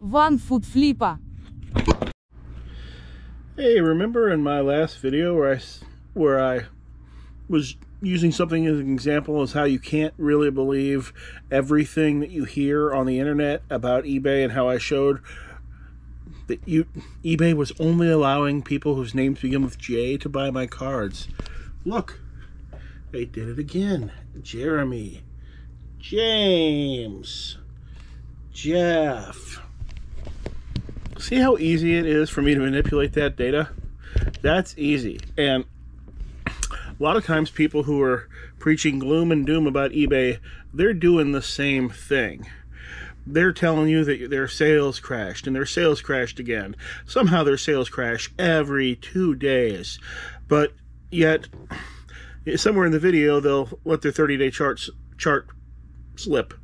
onefootflipper. Hey, remember in my last video where I was using something as an example as how you can't really believe everything that you hear on the internet about eBay, and how I showed that eBay was only allowing people whose names begin with J to buy my cards. Look, they did it again. Jeremy, James, Jeff. See how easy it is for me to manipulate that data? That's easy. And a lot of times people who are preaching gloom and doom about eBay, they're doing the same thing. They're telling you that their sales crashed, and their sales crashed again. Somehow their sales crash every 2 days. But yet, somewhere in the video, they'll let their 30-day chart slip.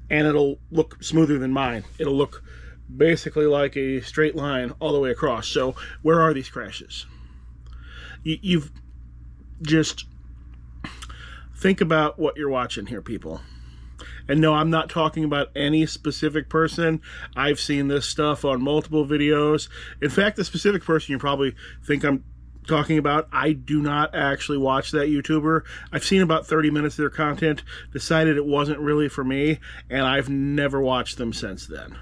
And it'll look smoother than mine. It'll look basically like a straight line all the way across. So where are these crashes? You've just think about what you're watching here, people. And no, I'm not talking about any specific person. I've seen this stuff on multiple videos. In fact, the specific person you probably think I'm talking about, I do not actually watch that YouTuber. I've seen about 30 minutes of their content, decided it wasn't really for me, and I've never watched them since then.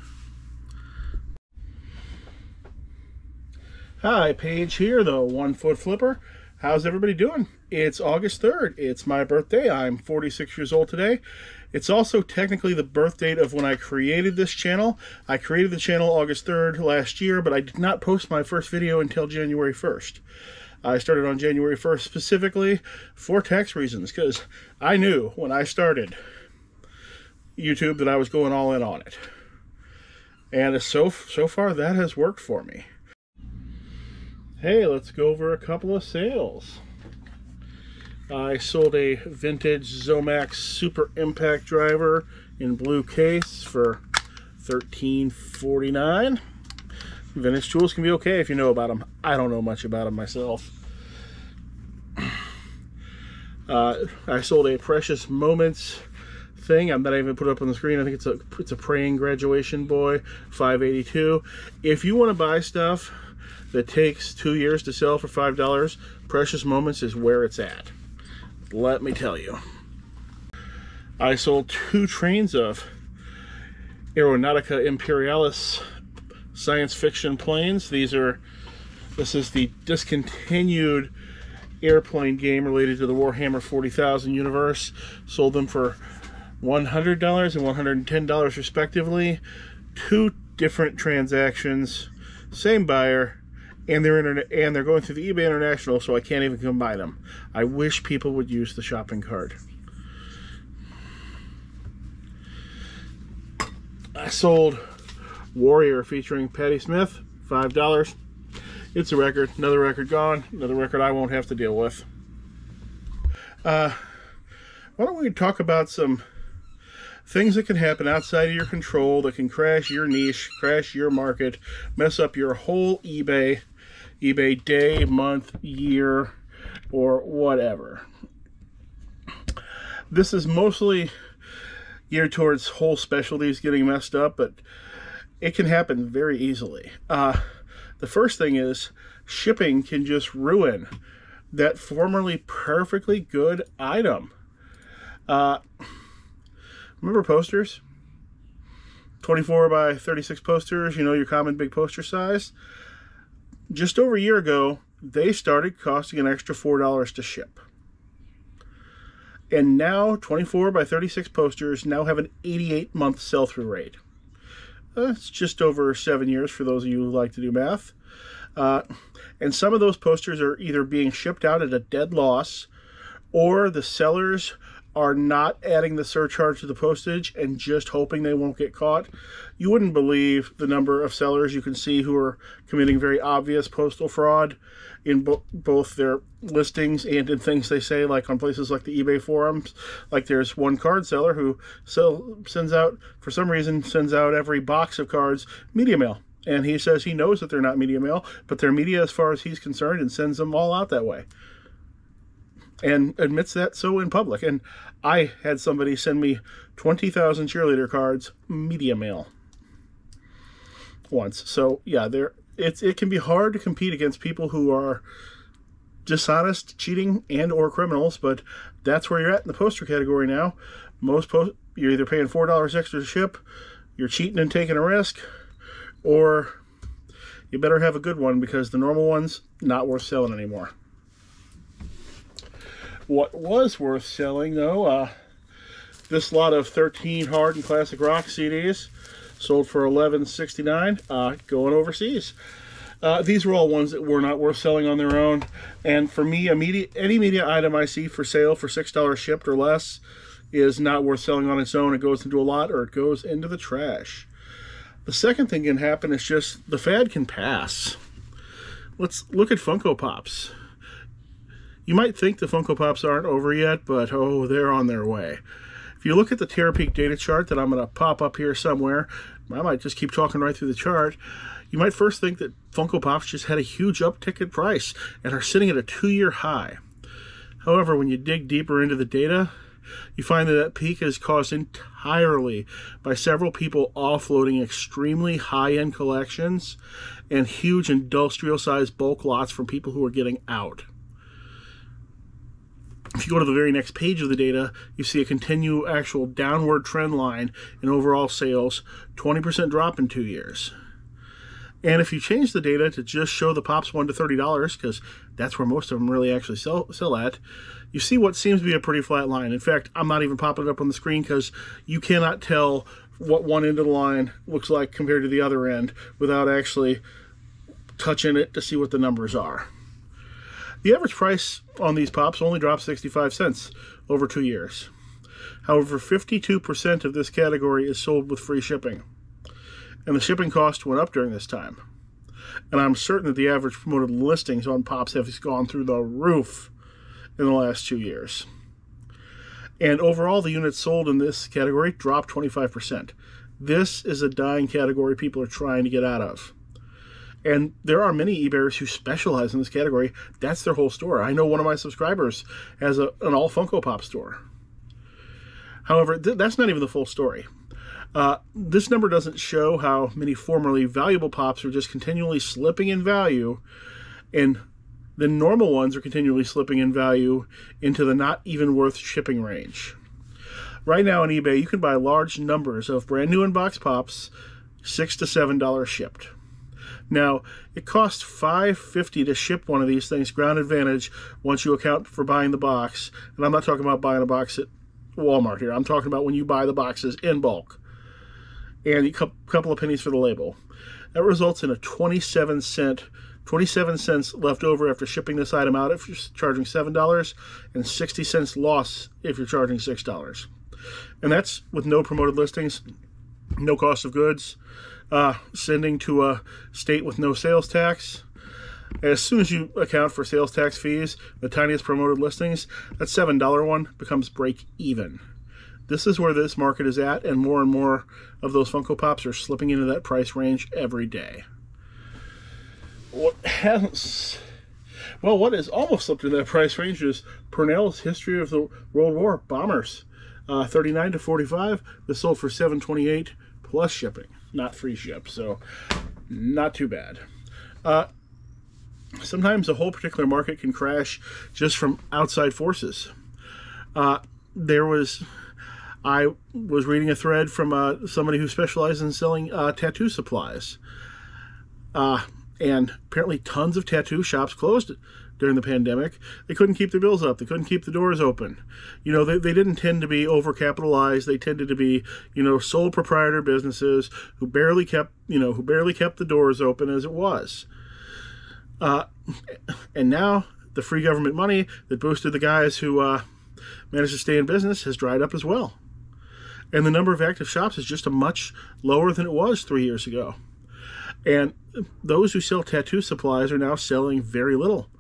Hi, Paige here, the 1 Foot Flipper. How's everybody doing? It's August 3rd. It's my birthday. I'm 46 years old today. It's also technically the birth date of when I created this channel. I created the channel August 3rd last year, but I did not post my first video until January 1st. I started on January 1st specifically for tax reasons, because I knew when I started YouTube that I was going all in on it. And so far that has worked for me. Hey, let's go over a couple of sales. I sold a vintage Zomax Super Impact driver in blue case for $13.49. Vintage tools can be okay if you know about them. I don't know much about them myself. I sold a Precious Moments thing. I'm not even put it up on the screen. I think it's a praying graduation boy, $5.82. If you want to buy stuff that takes 2 years to sell for $5, Precious Moments is where it's at. Let me tell you. I sold 2 trains of Aeronautica Imperialis science fiction planes. This is the discontinued airplane game related to the Warhammer 40,000 universe. Sold them for $100 and $110 respectively. 2 different transactions, same buyer. And they're going through the eBay International, so I can't even combine them. I wish people would use the shopping cart. I sold Warrior featuring Patti Smith, $5. It's a record. Another record gone. Another record I won't have to deal with. Why don't we talk about some things that can happen outside of your control that can crash your niche, crash your market, mess up your whole eBay day, month, year, or whatever. This is mostly geared towards whole specialties getting messed up, but it can happen very easily. The first thing is shipping can just ruin that formerly perfectly good item. Remember posters? 24 by 36 posters, you know, your common big poster size. Just over a year ago, they started costing an extra $4 to ship. And now 24 by 36 posters now have an 88-month sell-through rate. It's just over 7 years for those of you who like to do math. And some of those posters are either being shipped out at a dead loss, or the sellers are not adding the surcharge to the postage and just hoping they won't get caught. You wouldn't believe the number of sellers you can see who are committing very obvious postal fraud in both their listings and in things they say, like on places like the eBay forums. Like there's one card seller who sends out, for some reason, sends out every box of cards media mail. And he says he knows that they're not media mail, but they're media as far as he's concerned, and sends them all out that way. And admits that so in public. And I had somebody send me 20,000 cheerleader cards, media mail. once. So yeah, it can be hard to compete against people who are dishonest, cheating, and or criminals, but that's where you're at in the poster category now. You're either paying $4 extra to ship, you're cheating and taking a risk, or you better have a good one, because the normal one's not worth selling anymore. What was worth selling, though, this lot of 13 hard and classic rock CDs sold for $11.69, going overseas. These were all ones that were not worth selling on their own. And for me, any media item I see for sale for $6 shipped or less is not worth selling on its own. It goes into a lot, or it goes into the trash. The second thing can happen is just the fad can pass. Let's look at Funko Pops. You might think the Funko Pops aren't over yet, but oh, they're on their way. If you look at the Terapeak data chart that I'm going to pop up here somewhere, I might just keep talking right through the chart. You might first think that Funko Pops just had a huge uptick in price and are sitting at a 2-year high. However, when you dig deeper into the data, you find that peak is caused entirely by several people offloading extremely high-end collections and huge industrial-sized bulk lots from people who are getting out. If you go to the very next page of the data, you see a continual actual downward trend line in overall sales, 20% drop in 2 years. And if you change the data to just show the Pops $1 to $30, because that's where most of them really actually sell at, you see what seems to be a pretty flat line. In fact, I'm not even popping it up on the screen because you cannot tell what one end of the line looks like compared to the other end without actually touching it to see what the numbers are. The average price on these Pops only dropped 65 cents over 2 years. However, 52% of this category is sold with free shipping. And the shipping cost went up during this time. And I'm certain that the average promoted listings on Pops have gone through the roof in the last 2 years. And overall, the units sold in this category dropped 25%. This is a dying category people are trying to get out of. And there are many eBayers who specialize in this category. That's their whole store. I know one of my subscribers has an all Funko Pop store. However, that's not even the full story. This number doesn't show how many formerly valuable Pops are just continually slipping in value, and the normal ones are continually slipping in value into the not even worth shipping range. Right now on eBay, you can buy large numbers of brand new in-box Pops, $6 to $7 shipped. Now, it costs $5.50 to ship one of these things, ground advantage, once you account for buying the box. And I'm not talking about buying a box at Walmart here. I'm talking about when you buy the boxes in bulk. And a couple of pennies for the label. That results in a 27 cents left over after shipping this item out if you're charging $7, and 60 cents loss if you're charging $6. And that's with no promoted listings, no cost of goods, sending to a state with no sales tax. As soon as you account for sales tax fees, the tiniest promoted listings, that $7 one becomes break even. This is where this market is at, and more of those Funko Pops are slipping into that price range every day. What has almost slipped into that price range is Purnell's History of the World War bombers, 39 to 45. This sold for $7.28 plus shipping, not free ship, so not too bad. Sometimes a whole particular market can crash just from outside forces. I was reading a thread from somebody who specializes in selling tattoo supplies. And apparently tons of tattoo shops closed during the pandemic. They couldn't keep their bills up. They couldn't keep the doors open. You know, they didn't tend to be overcapitalized. They tended to be, sole proprietor businesses who barely kept the doors open as it was. And now the free government money that boosted the guys who managed to stay in business has dried up as well. And the number of active shops is just a much lower than it was 3 years ago. And those who sell tattoo supplies are now selling very little.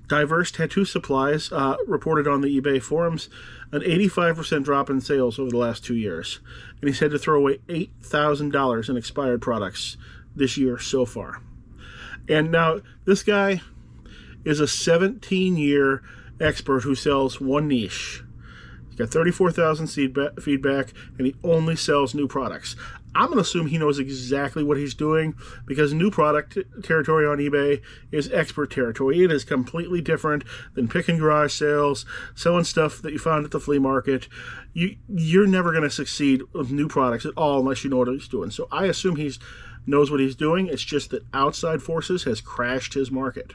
Diverse Tattoo Supplies reported on the eBay forums an 85% drop in sales over the last 2 years. And he's had to throw away $8,000 in expired products this year so far. And now this guy is a 17-year expert who sells one niche. He's got 34,000 feedback, and he only sells new products. I'm going to assume he knows exactly what he's doing, because new product territory on eBay is expert territory. It is completely different than picking garage sales, selling stuff that you found at the flea market. You're never going to succeed with new products at all unless you know what he's doing. So I assume he knows what he's doing. It's just that outside forces has crashed his market.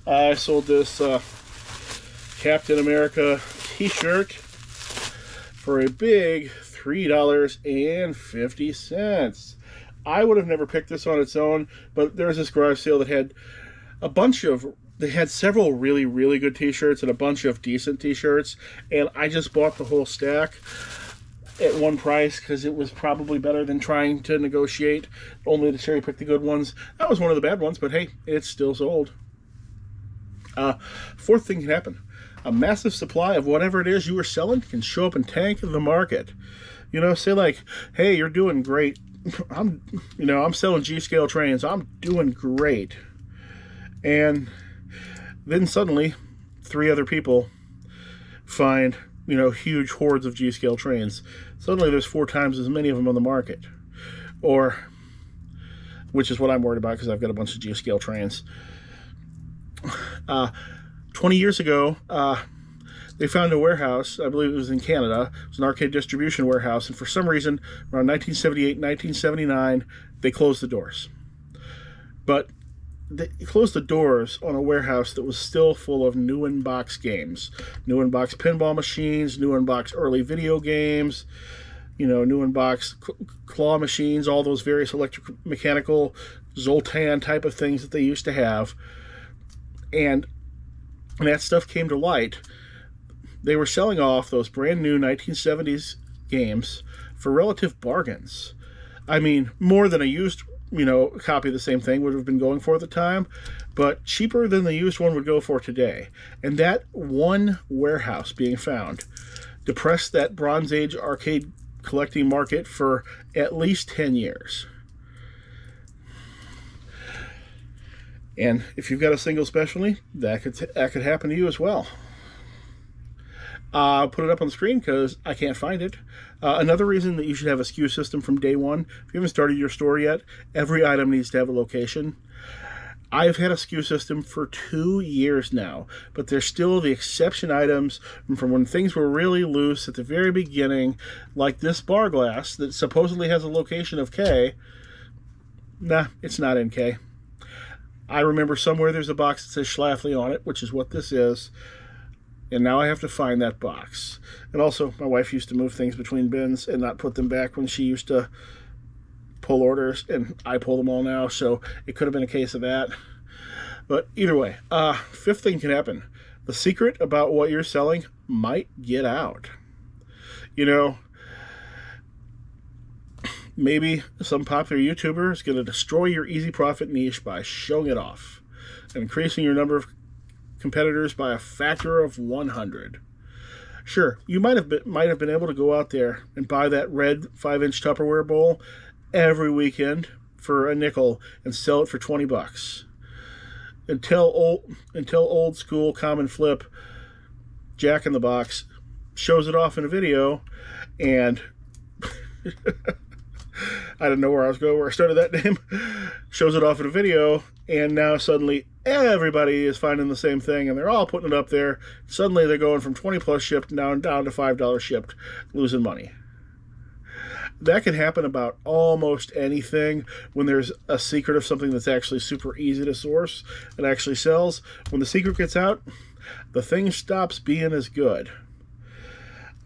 I sold this Captain America t-shirt for a big $3.50. I would have never picked this on its own, but there was this garage sale that had they had several really, really good t-shirts and a bunch of decent t-shirts, and I just bought the whole stack at one price because it was probably better than trying to negotiate only to cherry pick the good ones. That was one of the bad ones, but hey, it's still sold. Fourth thing can happen. A massive supply of whatever it is you are selling can show up and tank the market. You know, say like, hey, you're doing great. I'm selling G-scale trains. I'm doing great. And then suddenly 3 other people find, huge hordes of G-scale trains. Suddenly there's 4 times as many of them on the market. Which is what I'm worried about, because I've got a bunch of G-scale trains. 20 years ago, they found a warehouse, I believe it was in Canada. It was an arcade distribution warehouse, and for some reason, around 1978, 1979, they closed the doors. But they closed the doors on a warehouse that was still full of new in-box games. New in-box pinball machines, new in-box early video games, new in-box claw machines, all those various electromechanical Zoltan type of things that they used to have. And when that stuff came to light, they were selling off those brand new 1970s games for relative bargains. I mean, more than a used, copy of the same thing would have been going for at the time, but cheaper than the used one would go for today. And that one warehouse being found depressed that Bronze Age arcade collecting market for at least 10 years. And if you've got a single specialty, that could happen to you as well. I'll put it up on the screen because I can't find it. Another reason that you should have a SKU system from day one, if you haven't started your store yet, every item needs to have a location. I've had a SKU system for 2 years now, but there's still the exception items from when things were really loose at the very beginning, like this bar glass that supposedly has a location of K. Nah, it's not in K. I remember somewhere there's a box that says Schlafly on it, which is what this is. And now I have to find that box. And also, my wife used to move things between bins and not put them back when she used to pull orders. And I pull them all now, so it could have been a case of that. But either way, fifth thing can happen. The secret about what you're selling might get out. Maybe some popular YouTuber is going to destroy your easy profit niche by showing it off and increasing your number of competitors by a factor of 100. Sure, you might have been able to go out there and buy that red 5-inch Tupperware bowl every weekend for a nickel and sell it for $20. Until old school common flip Jack in the Box shows it off in a video, and I don't know where I was going, where I started that name. Shows it off in a video, and now suddenly everybody is finding the same thing, and they're all putting it up there. Suddenly they're going from 20 plus shipped down to $5 shipped, losing money. That can happen about almost anything when there's a secret of something that's actually super easy to source and actually sells. When the secret gets out, the thing stops being as good.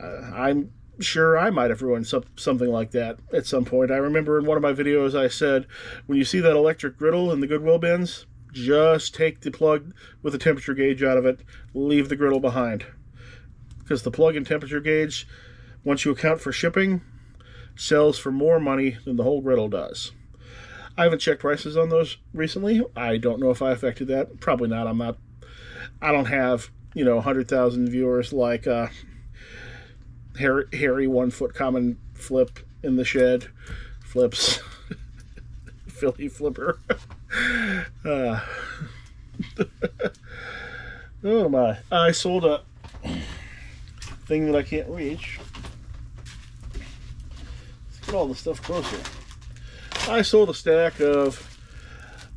I'm sure I might have ruined something like that at some point. I remember in one of my videos I said, when you see that electric griddle in the Goodwill bins, just take the plug with a temperature gauge out of it, leave the griddle behind. Because the plug and temperature gauge, once you account for shipping, sells for more money than the whole griddle does. I haven't checked prices on those recently. I don't know if I affected that. Probably not. I don't have, 100,000 viewers like Harry 1 foot common flip in the shed flips. Philly flipper. Oh my. I sold a thing that I can't reach. Let's get all the stuff closer. I sold a stack of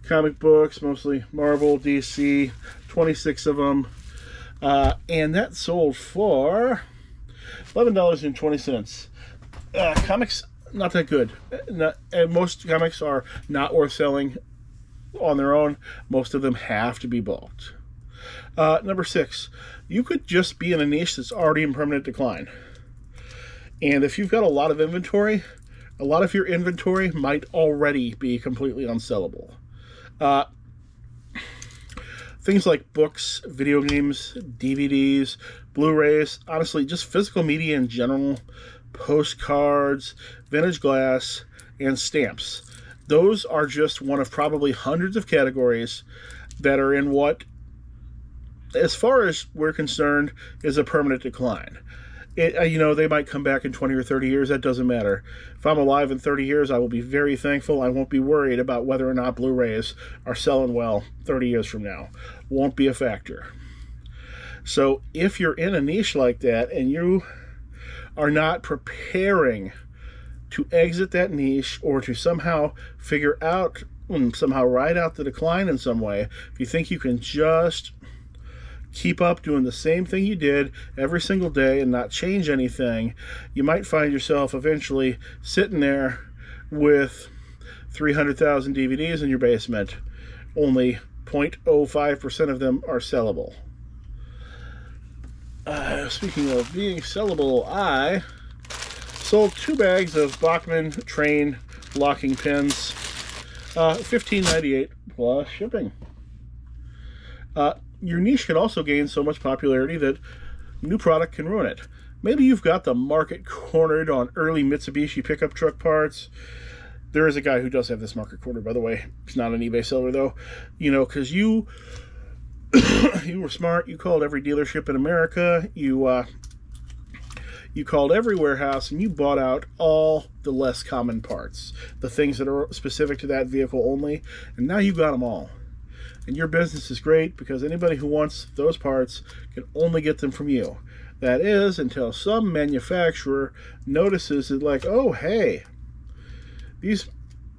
comic books, mostly Marvel, DC, 26 of them. And that sold for $11.20. Comics, not that good. And most comics are not worth selling on their own. Most of them have to be bulked. Number 6, you could just be in a niche that's already in permanent decline. And if you've got a lot of inventory, a lot of your inventory might already be completely unsellable. Things like books, video games, DVDs, Blu-rays, honestly, just physical media in general, postcards, vintage glass, and stamps. Those are just one of probably hundreds of categories that are in what, as far as we're concerned, is a permanent decline. They might come back in 20 or 30 years. That doesn't matter. If I'm alive in 30 years, I will be very thankful. I won't be worried about whether or not Blu-rays are selling well 30 years from now. Won't be a factor. So if you're in a niche like that and you are not preparing to exit that niche or to somehow figure out, somehow ride out the decline in some way, if you think you can just keep up doing the same thing you did every single day and not change anything, you might find yourself eventually sitting there with 300,000 DVDs in your basement. Only 0.05% of them are sellable. Speaking of being sellable, I sold 2 bags of Bachmann train locking pins, $15.98 plus shipping. Your niche can also gain so much popularity that new product can ruin it. Maybe you've got the market cornered on early Mitsubishi pickup truck parts. There is a guy who does have this market cornered, by the way. He's not an eBay seller, though. Because you were smart. You called every dealership in America. You called every warehouse, and you bought out all the less common parts, the things that are specific to that vehicle only, and now you got them all. And your business is great because anybody who wants those parts can only get them from you. That is, until some manufacturer notices that, like, oh, hey, these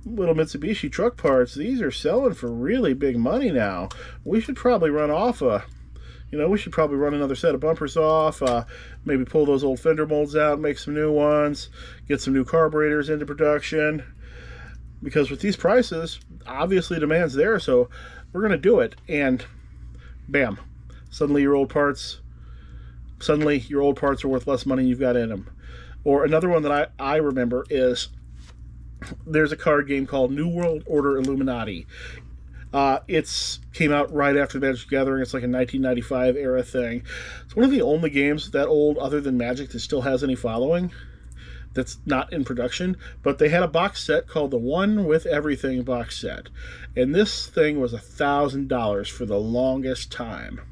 little Mitsubishi truck parts, these are selling for really big money now. We should probably run off we should probably run another set of bumpers off, maybe pull those old fender molds out, make some new ones, get some new carburetors into production. Because with these prices, obviously demand's there, so we're going to do it. And bam, suddenly your old parts are worth less money than you've got in them. Or another one that I remember is, there's a card game called New World Order Illuminati. It's came out right after the Magic the Gathering. It's like a 1995 era thing. It's one of the only games that old, other than Magic, that still has any following. That's not in production, but they had a box set called the One with Everything box set, and this thing was $1,000 for the longest time,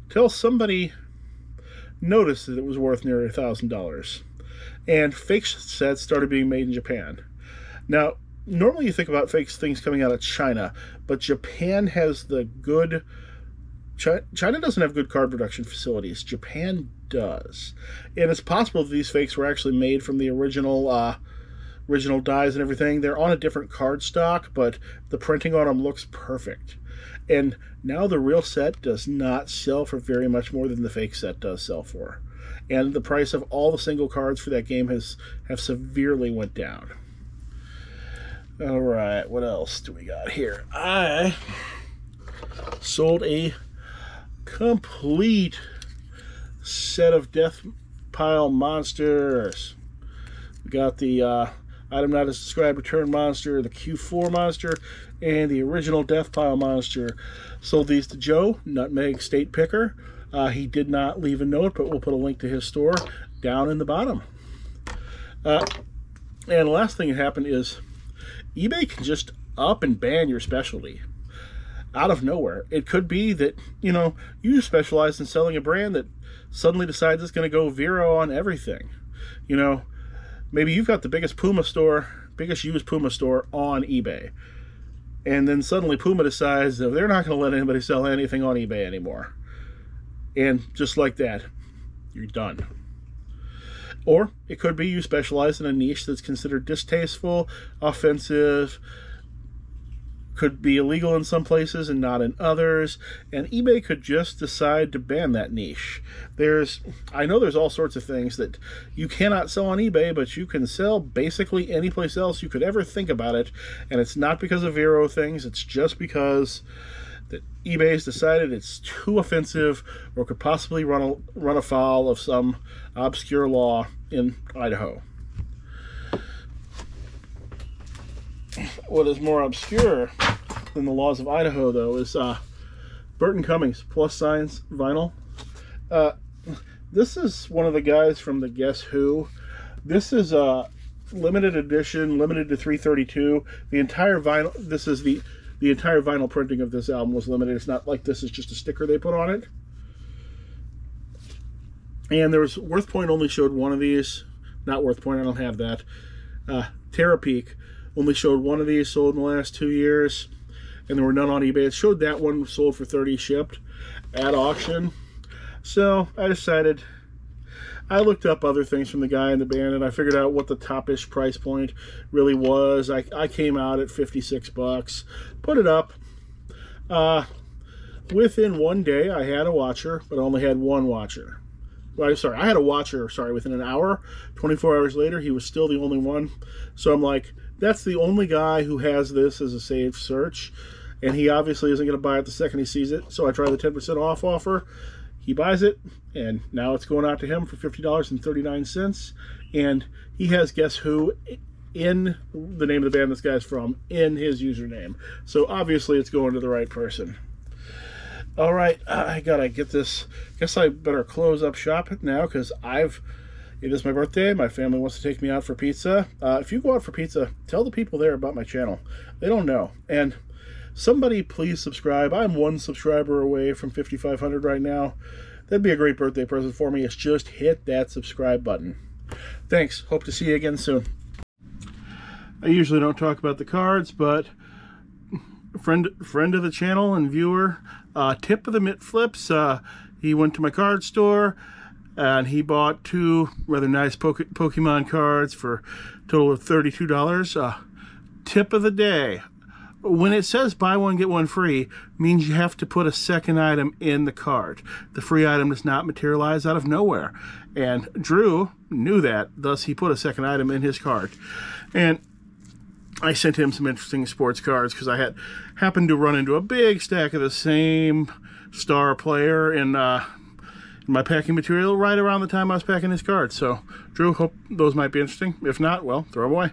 till somebody noticed that it was worth nearly $1,000, and fake sets started being made in Japan. Now, normally you think about fake things coming out of China, but Japan has the good... China doesn't have good card production facilities. Japan does. And it's possible that these fakes were actually made from the original dies and everything. They're on a different card stock, but the printing on them looks perfect. And now the real set does not sell for very much more than the fake set does sell for. And the price of all the single cards for that game have severely went down. All right, what else do we got here? I sold a complete set of death pile monsters. We got the item not as described return monster, the Q4 monster, and the original death pile monster. Sold these to Joe, Nutmeg State Picker. He did not leave a note, but we'll put a link to his store down in the bottom. And the last thing that happened is eBay can just up and ban your specialty out of nowhere. It could be that, you specialize in selling a brand that suddenly decides it's going to go Vero on everything. Maybe you've got the biggest used Puma store on eBay. And then suddenly Puma decides that they're not going to let anybody sell anything on eBay anymore. And just like that, you're done. Or it could be you specialize in a niche that's considered distasteful, offensive, could be illegal in some places and not in others, and eBay could just decide to ban that niche. I know there's all sorts of things that you cannot sell on eBay, but you can sell basically any place else you could ever think about it, and it's not because of Vero things, it's just because that eBay's decided it's too offensive or could possibly run afoul of some obscure law in Idaho. What is more obscure than the laws of Idaho, though, is Burton Cummings plus signs vinyl. This is one of the guys from the Guess Who. This is a limited edition, limited to 332. The entire vinyl. This is the entire vinyl printing of this album was limited. It's not like this is just a sticker they put on it. And there was Worth Point only showed one of these. Not Worth Point. I don't have that. Terra Peak only showed one of these sold in the last 2 years, and there were none on eBay. It showed that one sold for $30 shipped at auction. So I decided, I looked up other things from the guy in the band, and I figured out what the top-ish price point really was. I came out at $56, put it up. Within one day, I had a watcher, but I only had one watcher. Well, sorry, I had a watcher, within an hour. 24 hours later, he was still the only one. So I'm like, that's the only guy who has this as a safe search, and he obviously isn't going to buy it the second he sees it. So I try the 10% off offer. He buys it, and now it's going out to him for $50.39. And he has Guess Who in the name of the band this guy's from in his username. So obviously it's going to the right person. All right, I gotta get this. Guess I better close up shop now because it is my birthday. My family wants to take me out for pizza. If you go out for pizza, tell the people there about my channel. They don't know. And somebody please subscribe. I'm one subscriber away from 5,500 right now. That'd be a great birthday present for me. It's just hit that subscribe button. Thanks. Hope to see you again soon. I usually don't talk about the cards, but friend of the channel and viewer, Tip of the Mitt Flips, he went to my card store and he bought 2 rather nice Pokemon cards for a total of $32. Tip of the day: when it says buy one get one free, means you have to put a second item in the cart. The free item does not materialize out of nowhere, and Drew knew that, thus he put a second item in his cart. And I sent him some interesting sports cards because I happened to run into a big stack of the same star player in my packing material right around the time I was packing his cards. So, Drew, hope those might be interesting. If not, well, throw them away.